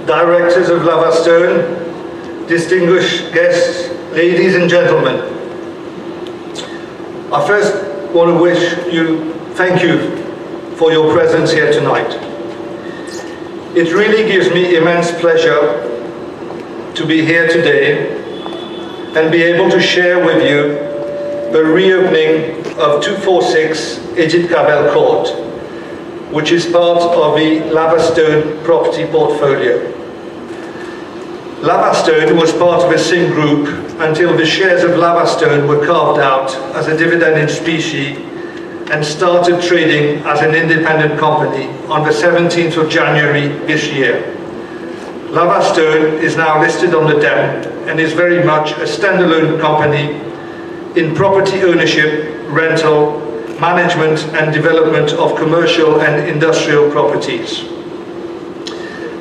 directors of Lavastone, distinguished guests, ladies and gentlemen. I first want to thank you for your presence here tonight. It really gives me immense pleasure to be here today and be able to share with you the reopening of 246 Edith Cavell Court, which is part of the Lavastone property portfolio. Lavastone was part of the same group until the shares of Lavastone were carved out as a dividend in specie and started trading as an independent company on the 17th of January this year. Lavastone is now listed on the DEM and is very much a standalone company in property ownership, rental, management and development of commercial and industrial properties.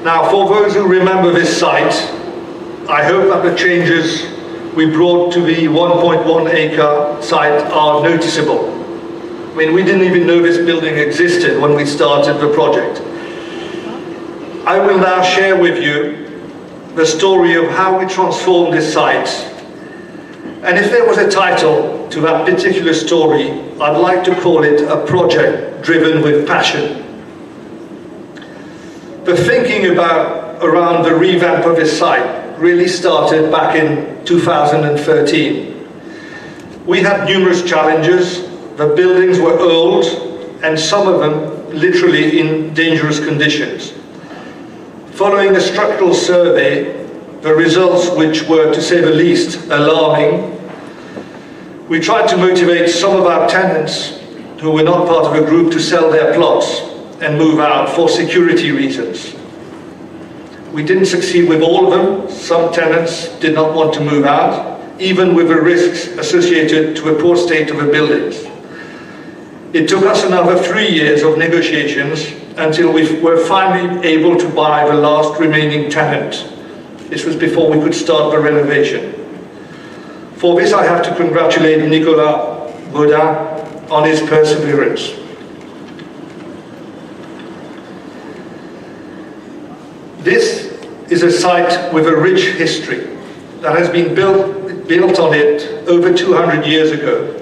Now, for those who remember this site, I hope that the changes we brought to the 1.1 acre site are noticeable. I mean, we didn't even know this building existed when we started the project. I will now share with you the story of how we transformed this site. And if there was a title to that particular story, I'd like to call it a project driven with passion. The thinking around the revamp of this site really started back in 2013. We had numerous challenges. The buildings were old and some of them literally in dangerous conditions. Following a structural survey, the results which were, to say the least, alarming, we tried to motivate some of our tenants who were not part of a group to sell their plots and move out for security reasons. We didn't succeed with all of them. Some tenants did not want to move out, even with the risks associated to a poor state of the buildings. It took us another 3 years of negotiations until we were finally able to buy the last remaining tenant. This was before we could start the renovation. For this, I have to congratulate Nicolas Baudin on his perseverance. This is a site with a rich history that has been built on it over 200 years ago.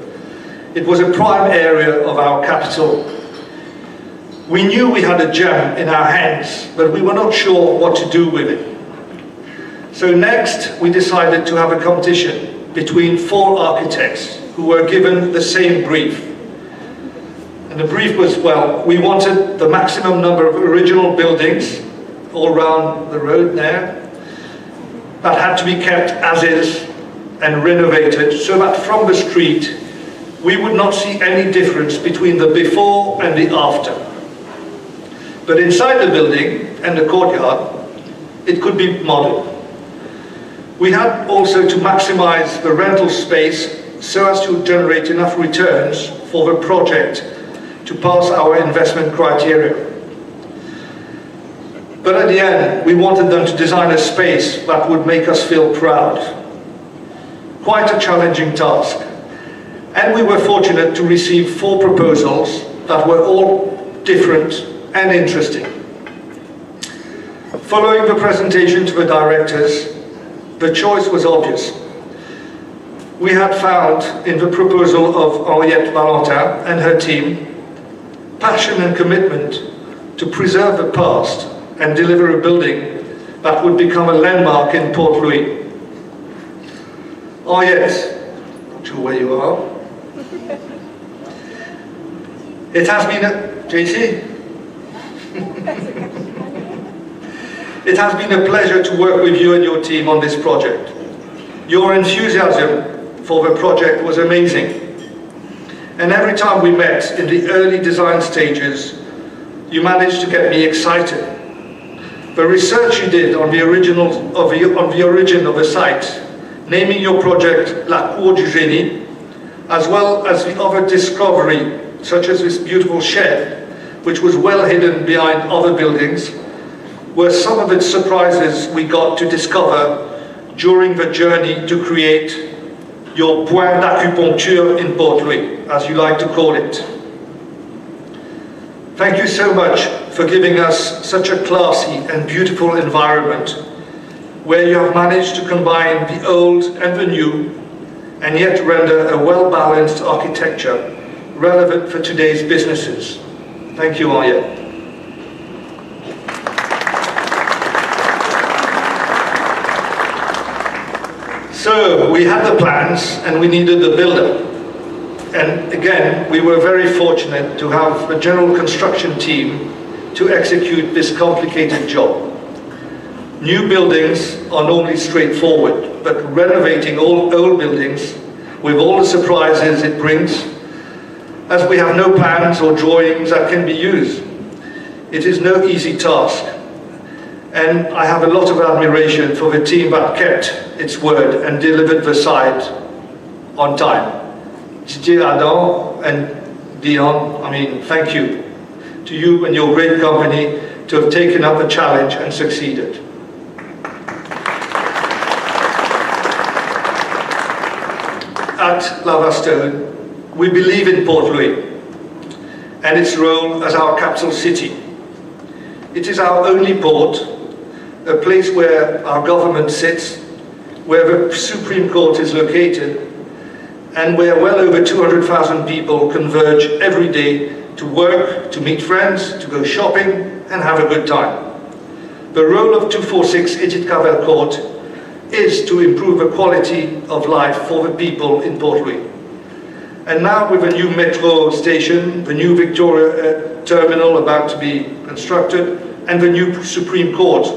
It was a prime area of our capital. We knew we had a gem in our hands, but we were not sure what to do with it. So next, we decided to have a competition between 4 architects who were given the same brief. And the brief was, well, we wanted the maximum number of original buildings all around the road there that had to be kept as is and renovated so that from the street we would not see any difference between the before and the after. But inside the building and the courtyard, it could be modern. We had also to maximize the rental space so as to generate enough returns for the project to pass our investment criteria. But at the end, we wanted them to design a space that would make us feel proud. Quite a challenging task. And we were fortunate to receive 4 proposals that were all different and interesting. Following the presentation to the directors, the choice was obvious. We had found in the proposal of Henriette Valentin and her team passion and commitment to preserve the past and deliver a building that would become a landmark in Port-Louis. Henriette, not sure where you are. It has been It has been a pleasure to work with you and your team on this project. Your enthusiasm for the project was amazing. And every time we met in the early design stages, you managed to get me excited. The research you did on the origin of the site, naming your project La Cour du Génie, as well as the other discovery, such as this beautiful shed, which was well hidden behind other buildings, were some of the surprises we got to discover during the journey to create your point d'acupuncture in Port-Louis, as you like to call it. Thank you so much for giving us such a classy and beautiful environment where you have managed to combine the old and the new and yet render a well-balanced architecture relevant for today's businesses. Thank you, Henriette. So we had the plans and we needed the builder. And again, we were very fortunate to have a general construction team to execute this complicated job. New buildings are normally straightforward, but renovating all old buildings with all the surprises it brings, as we have no plans or drawings that can be used, it is no easy task. And I have a lot of admiration for the team that kept its word and delivered the site on time. Didier, Adam and Dion, thank you to you and your great company to have taken up the challenge and succeeded. At Lavastone, we believe in Port Louis and its role as our capital city. It is our only port, a place where our government sits, where the Supreme Court is located, and where well over 200,000 people converge every day to work, to meet friends, to go shopping, and have a good time. The role of 246 Edith Cavell Court is to improve the quality of life for the people in Port Louis. And now with a new metro station, the new Victoria terminal about to be constructed, and the new Supreme Court,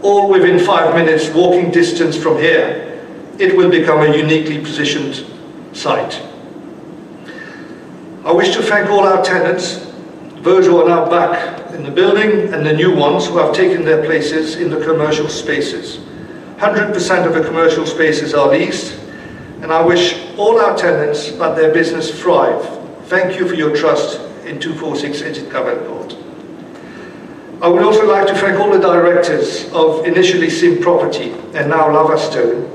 all within 5 minutes walking distance from here, it will become a uniquely positioned site. I wish to thank all our tenants, those who are now back in the building and the new ones who have taken their places in the commercial spaces. 100% of the commercial spaces are leased, and I wish all our tenants that their business thrive. Thank you for your trust in 246 Edith Cavell Court. I would also like to thank all the directors of initially Sim Property and now Lavastone,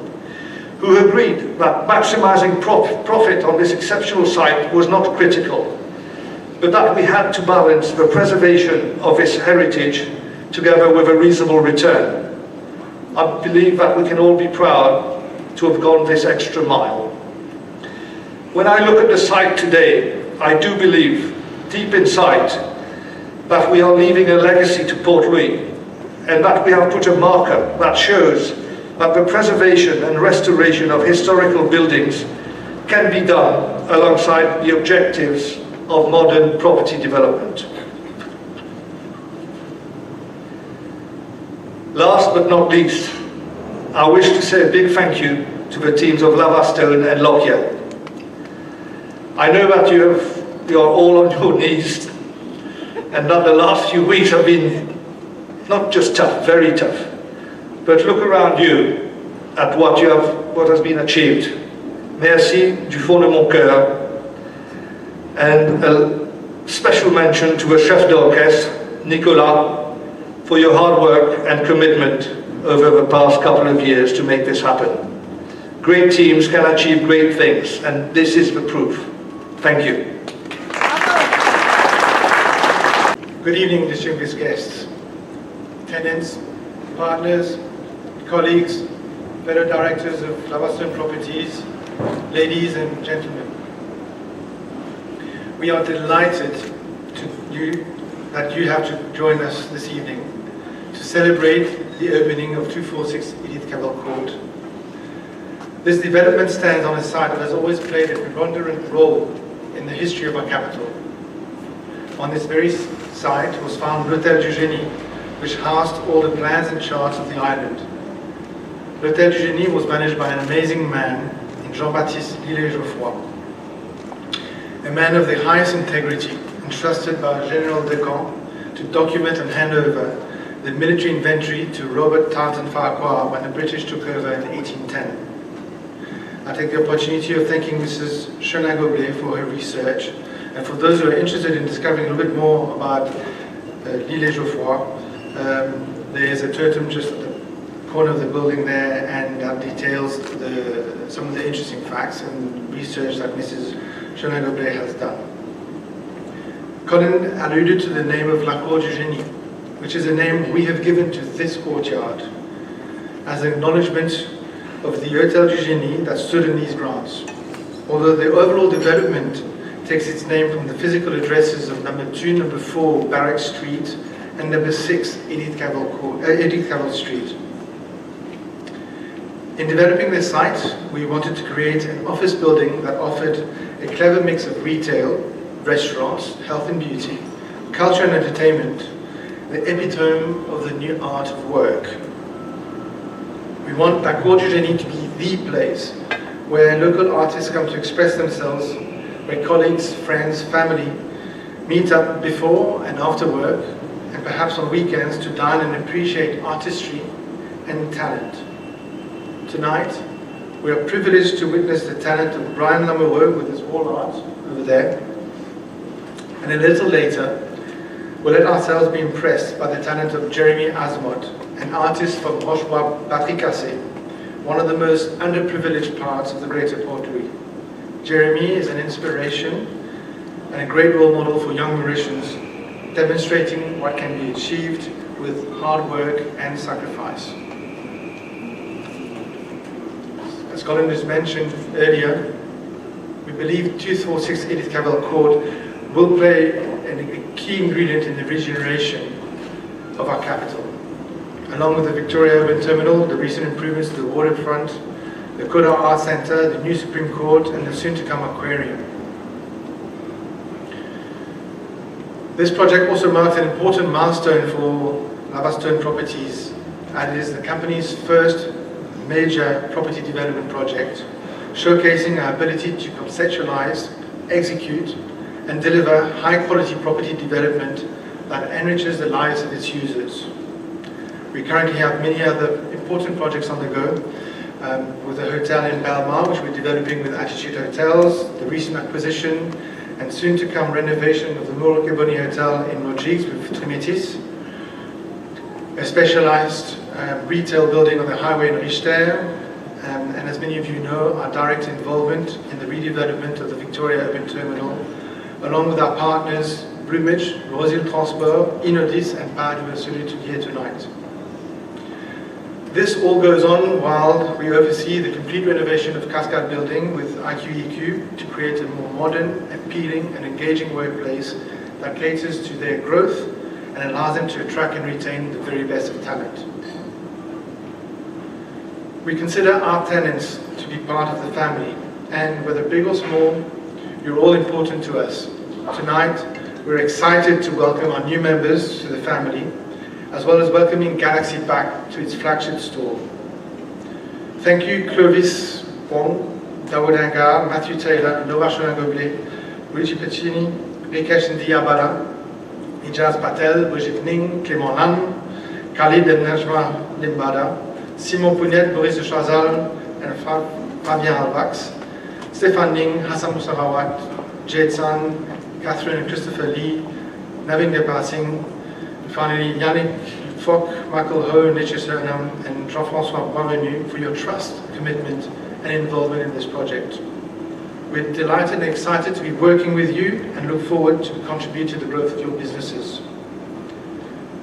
who agreed that maximizing profit on this exceptional site was not critical, but that we had to balance the preservation of this heritage together with a reasonable return. I believe that we can all be proud to have gone this extra mile. When I look at the site today, I do believe, deep inside, that we are leaving a legacy to Port Louis, and that we have put a marker that shows that the preservation and restoration of historical buildings can be done alongside the objectives of modern property development. Last but not least, I wish to say a big thank you to the teams of Lavastone and Lockyer. I know that you are all on your knees, and that the last few weeks have been not just tough, very tough. But look around you at what has been achieved. Merci du fond de mon cœur. And a special mention to the chef d'orchestre, Nicolas, for your hard work and commitment over the past couple of years to make this happen. Great teams can achieve great things, and this is the proof. Thank you. Good evening, distinguished guests, tenants, partners, colleagues, fellow directors of Lavastone Properties, ladies and gentlemen. We are delighted that you have to join us this evening to celebrate the opening of 246 Edith Cavell Court. This development stands on a site that has always played a preponderant role in the history of our capital. On this very site was found l'Hôtel du Génie, which housed all the plans and charts of the island. L'Hôtel du Génie was managed by an amazing man in Jean-Baptiste Lillet-Geoffroy, a man of the highest integrity, entrusted by General Decamps to document and hand over the military inventory to Robert Tarleton Farquhar when the British took over in 1810. I take the opportunity of thanking Mrs. Chenin-Goblet for her research, and for those who are interested in discovering a little bit more about Lillet-Geoffroy, there is a totem just at the corner of the building there, and that details some of the interesting facts and research that Mrs. Chenin-Goblet has done. Colin alluded to the name of La Cour du Génie, which is a name we have given to this courtyard as an acknowledgement of the Hôtel du Génie that stood in these grounds. Although the overall development takes its name from the physical addresses of number 2, number 4 Barrack Street and number 6 Edith Cavell Street. In developing this site, we wanted to create an office building that offered a clever mix of retail, restaurants, health and beauty, culture and entertainment, the epitome of the new art of work. We want La Cour du Génie to be the place where local artists come to express themselves, where colleagues, friends, family meet up before and after work, and perhaps on weekends to dine and appreciate artistry and talent. Tonight, we are privileged to witness the talent of Brian Lamoureux with his wall art over there. And a little later, we'll let ourselves be impressed by the talent of Jeremy Asmod, an artist from Rochebois-Patricassé, one of the most underprivileged parts of the Greater Port-Louis. Jeremy is an inspiration and a great role model for young Mauritians, demonstrating what can be achieved with hard work and sacrifice. As Colin has mentioned earlier, we believe 246 Edith Cavell Court will play a key ingredient in the regeneration of our capital. Along with the Victoria Urban Terminal, the recent improvements to the waterfront, the Koda Art Centre, the new Supreme Court, and the soon-to-come aquarium. This project also marks an important milestone for Lavastone Properties, and it is the company's first major property development project, showcasing our ability to conceptualize, execute, and deliver high-quality property development that enriches the lives of its users. We currently have many other important projects on the go, with the hotel in Belmar, which we're developing with Attitude Hotels, the recent acquisition and soon-to-come renovation of the Muro-Keboni Hotel in Rodrigues with Trimétis, a specialized retail building on the highway in Richter, and as many of you know, our direct involvement in the redevelopment of the Victoria Urban Terminal, along with our partners Brumage, Rosil Transport, Inodis, and Paradis here tonight. This all goes on while we oversee the complete renovation of Cascade Building with IQEQ to create a more modern, appealing, and engaging workplace that caters to their growth and allows them to attract and retain the very best of talent. We consider our tenants to be part of the family, and whether big or small, you're all important to us. Tonight, we're excited to welcome our new members to the family, as well as welcoming Galaxy back to its flagship store. Thank you Clovis Wong, Dawood Angar, Matthew Taylor, Nova Sholangoble, Luigi Piccini, Rikesh Ndiabala, Ijaz Patel, Brigitte Ning, Clément Lam, Khalid El Najma Limbada, Simon Pounet, Boris de Chazal, and Fabien Alvax, Stéphane Ning, Hassan Moussarawat, Jade San, Catherine and Christopher Lee, Navin Depar Singh, finally Yannick Fock, Michael Ho, Nietzsche Surnam, and Jean-François Boisvenu for your trust, commitment, and involvement in this project. We're delighted and excited to be working with you and look forward to contribute to the growth of your businesses.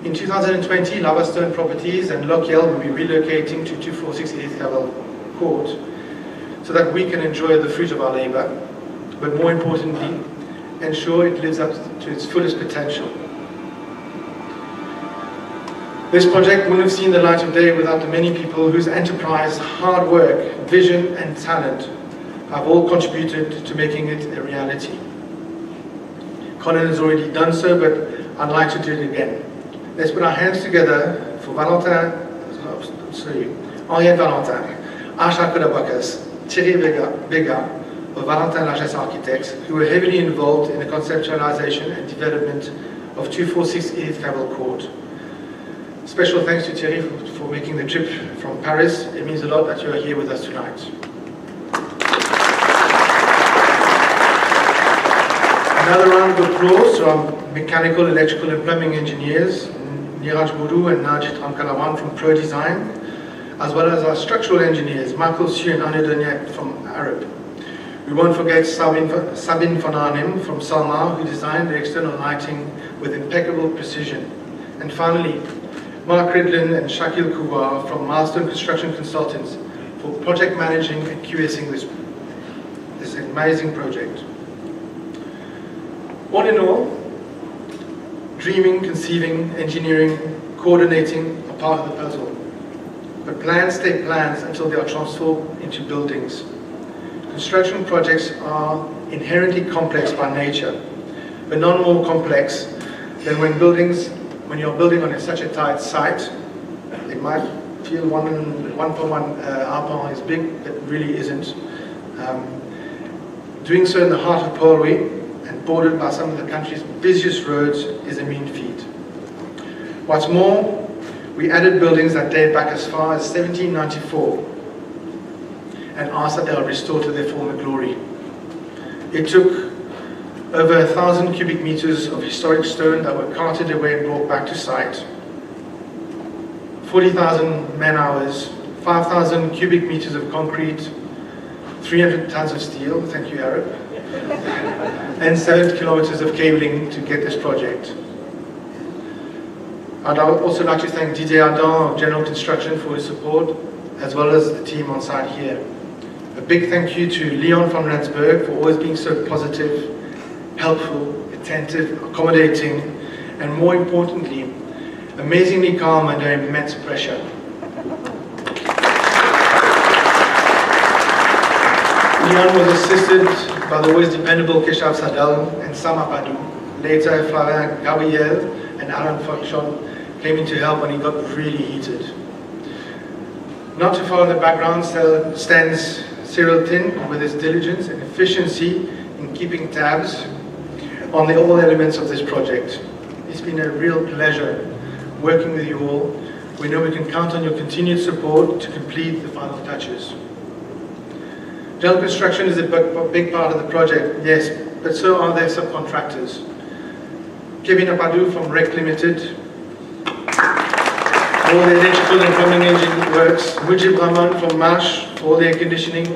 In 2020, Lavastone Properties and Lochiel will be relocating to 246 Edith Cavell Court so that we can enjoy the fruit of our labor, but more importantly, ensure it lives up to its fullest potential. This project wouldn't have seen the light of day without the many people whose enterprise, hard work, vision, and talent have all contributed to making it a reality. Colin has already done so, but I'd like to do it again. Let's put our hands together for Henriette Valentin, Asha Kodabakas, Thierry Vega of Valentin Largesse Architects, who were heavily involved in the conceptualization and development of 246 Edith Cavell Court. Special thanks to Thierry for making the trip from Paris. It means a lot that you are here with us tonight. Another round of applause to our mechanical, electrical and plumbing engineers, Niraj Boudou and Najit Ramkalawan from Pro Design, as well as our structural engineers, Michael Su and Anne Doniet from Arab. We won't forget Sabine van Arnhem from Salma, who designed the external lighting with impeccable precision. And finally, Mark Ridlin and Shakil Kuwar from Milestone Construction Consultants for project managing and QSing this amazing project. All in all, dreaming, conceiving, engineering, coordinating are part of the puzzle. But plans stay plans until they are transformed into buildings. Construction projects are inherently complex by nature, but none more complex than when you're building on such a tight site. It might feel one for one arpent is big, but really isn't. Doing so in the heart of Polwe and bordered by some of the country's busiest roads is a mean feat. What's more, we added buildings that date back as far as 1794 and asked that they are restored to their former glory. It took over 1,000 cubic meters of historic stone that were carted away and brought back to site, 40,000 man-hours, 5,000 cubic meters of concrete, 300 tons of steel, thank you Arab, and 7 kilometers of cabling to get this project. I'd also like to thank Didier Adam of General Construction for his support, as well as the team on site here. A big thank you to Leon van Rensburg for always being so positive, helpful, attentive, accommodating, and more importantly, amazingly calm under immense pressure. Leon was assisted by the always dependable Keshav Sadal and Sama Padou. Later, Flavin Gabriel and Alan Foxon came in to help when he got really heated. Not too far in the background stands Cyril Tin with his diligence and efficiency in keeping tabs on all elements of this project. It's been a real pleasure working with you all. We know we can count on your continued support to complete the final touches. General construction is a big part of the project, yes, but so are their subcontractors. Kevin Apadou from Rec Limited, all the electrical and plumbing engine works, Mujib Rahman from Marsh for all the air conditioning,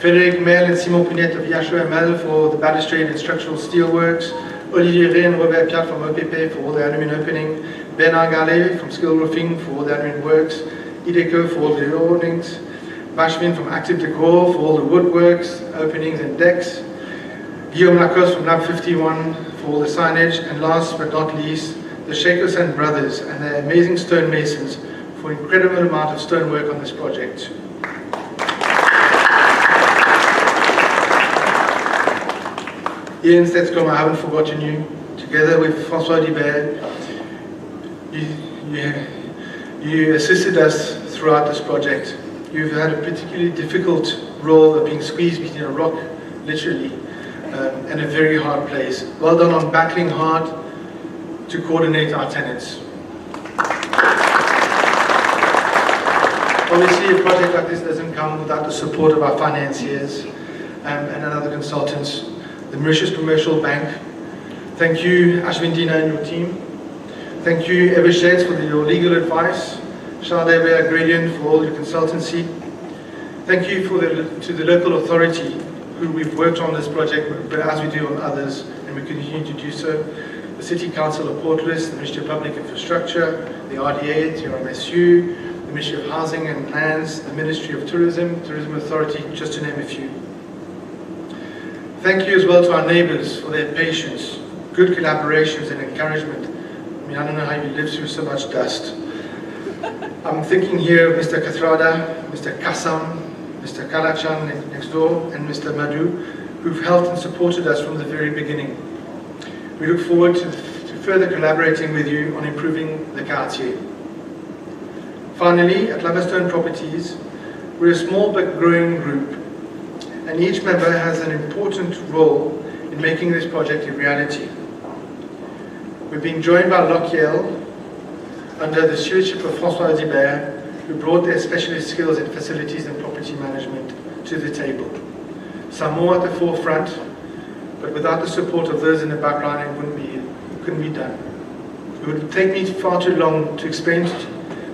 Frédéric Mel and Simon Pinette of HOML for the balustrade and structural steel works, Olivier Rey and Robert Piat from OPP for all the admin opening, Bernard Gallet from Skill Roofing for all the admin works, Ideco for all the awnings, Bashvin from Active Decor for all the woodworks, openings and decks, Guillaume Lacoste from Lab 51 for all the signage, and last but not least, the Sheikhosan brothers and their amazing stonemasons for an incredible amount of stonework on this project. Ian Stetscom, I haven't forgotten you. Together with François Dibert, you assisted us throughout this project. You've had a particularly difficult role of being squeezed between a rock, literally, and a very hard place. Well done on battling hard to coordinate our tenants. Obviously, a project like this doesn't come without the support of our financiers and other consultants. The Mauritius Commercial Bank. Thank you, Ashwin Dina and your team. Thank you, Eversheds, for your legal advice. Charles Gradient for all your consultancy. Thank you to the local authority who we've worked on this project, but as we do on others, and we continue to do so. The City Council of Port Louis, the Ministry of Public Infrastructure, the RDA, TRMSU, the Ministry of Housing and Lands, the Ministry of Tourism, Tourism Authority, just to name a few. Thank you as well to our neighbours for their patience, good collaborations and encouragement. I mean, I don't know how you live through so much dust. I'm thinking here of Mr. Kathrada, Mr. Kassam, Mr. Kalachan next door, and Mr. Madhu, who've helped and supported us from the very beginning. We look forward to further collaborating with you on improving the quartier. Finally, at Lavastone Properties, we're a small but growing group, and each member has an important role in making this project a reality. We've been joined by Lochiel under the stewardship of François Dibert, who brought their specialist skills in facilities and property management to the table. Some more at the forefront, but without the support of those in the background, it couldn't be done. It would take me far too long to explain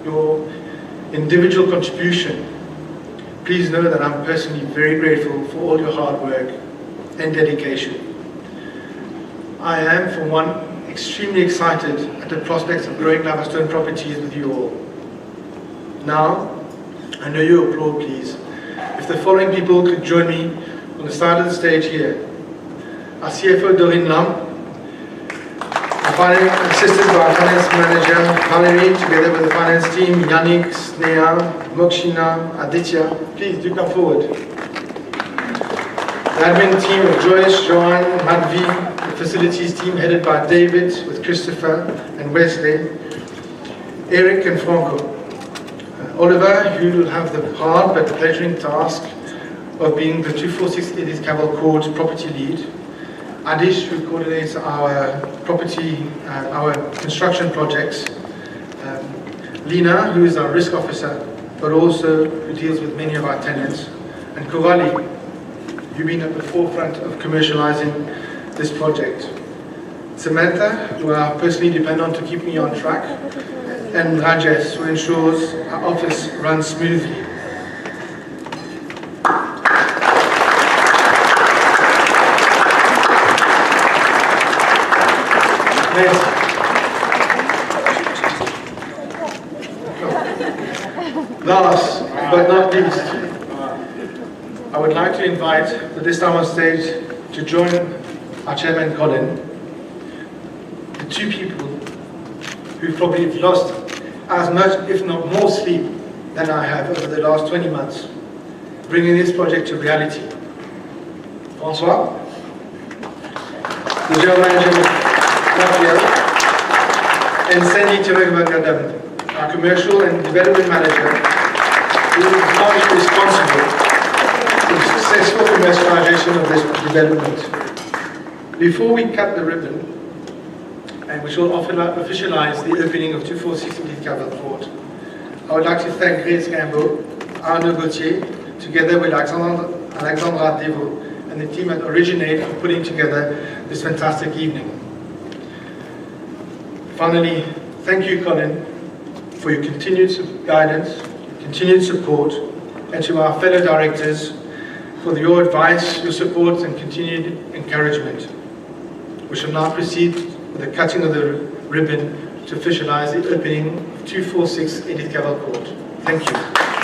your individual contribution. please know that I'm personally very grateful for all your hard work and dedication. I am, for one, extremely excited at the prospects of growing Lavastone Properties with you all. Now, I know you applaud, please. If the following people could join me on the side of the stage here. Our CFO, Doreen Lam, assisted by our finance manager, Valerie, together with the finance team, Yannick, Sneha, Mokshina, Aditya. Please do come forward. The admin team of Joyce, Joanne, Madhvi, the facilities team headed by David, with Christopher and Wesley, Eric and Franco. Oliver, who will have the hard but pleasuring task of being the 246 Edith Cavell Court property lead. Adish, who coordinates our our construction projects. Lina, who is our risk officer, but also who deals with many of our tenants. And Kovali, who's been at the forefront of commercializing this project. Samantha, who I personally depend on to keep me on track. And Rajesh, who ensures our office runs smoothly. Last but not least, I would like to invite, at this time on stage, to join our chairman Colin, the two people who probably have lost as much, if not more, sleep than I have over the last 20 months, bringing this project to reality. François, the general manager of Raphael, and Sandy Tiragmagadam, our commercial and development manager, who is largely responsible for the successful commercialization of this development. Before we cut the ribbon, and which will officialize the opening of 246 Edith Cavell Court, I would like to thank Grace Gambo, Arnaud Gauthier, together with Alexandra Devo, and the team at Originate for putting together this fantastic evening. Finally, thank you, Colin, for your continued guidance, continued support, and to our fellow directors for your advice, your support, and continued encouragement. We shall now proceed with the cutting of the ribbon to officialize the opening of 246 Edith Cavell Court. Thank you.